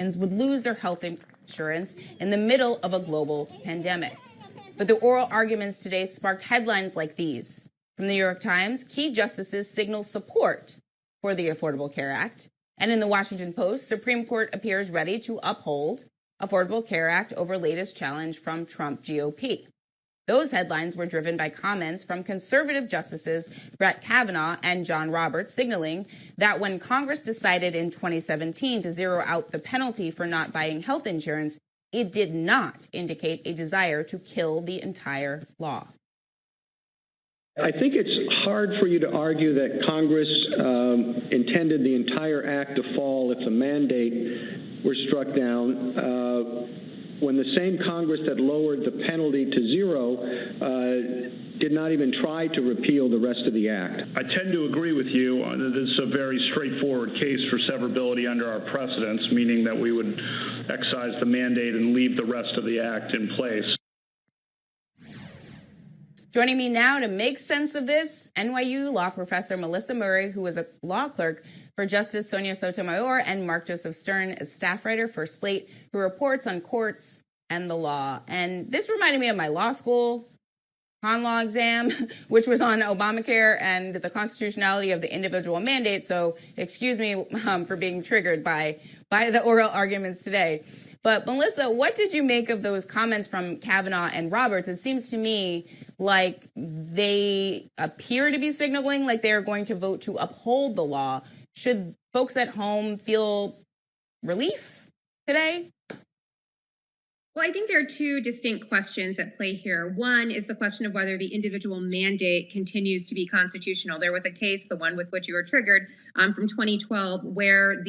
would lose their health insurance in the middle of a global pandemic. But the oral arguments today sparked headlines like these. From the New York Times, key justices signal support for the Affordable Care Act. And in the Washington Post, Supreme Court appears ready to uphold Affordable Care Act over latest challenge from Trump GOP. Those headlines were driven by comments from conservative justices Brett Kavanaugh and John Roberts, signaling that when Congress decided in 2017 to zero out the penalty for not buying health insurance, it did not indicate a desire to kill the entire law. I think it's hard for you to argue that Congress intended the entire act to fall if the mandate were struck down when the same Congress that lowered the penalty to zero did not even try to repeal the rest of the act. I tend to agree with you. This is a very straightforward case for severability under our precedents, meaning that we would excise the mandate and leave the rest of the act in place. Joining me now to make sense of this, NYU law professor Melissa Murray, who was a law clerk for Justice Sonia Sotomayor, and Mark Joseph Stern, a staff writer for Slate, who reports on courts and the law. And this reminded me of my law school con law exam, which was on Obamacare and the constitutionality of the individual mandate. So excuse me for being triggered by the oral arguments today. But Melissa, what did you make of those comments from Kavanaugh and Roberts? It seems to me like they appear to be signaling like they are going to vote to uphold the law. Should folks at home feel relief today? Well, I think there are two distinct questions at play here. One is the question of whether the individual mandate continues to be constitutional. There was a case, the one with which you were triggered, from 2012, where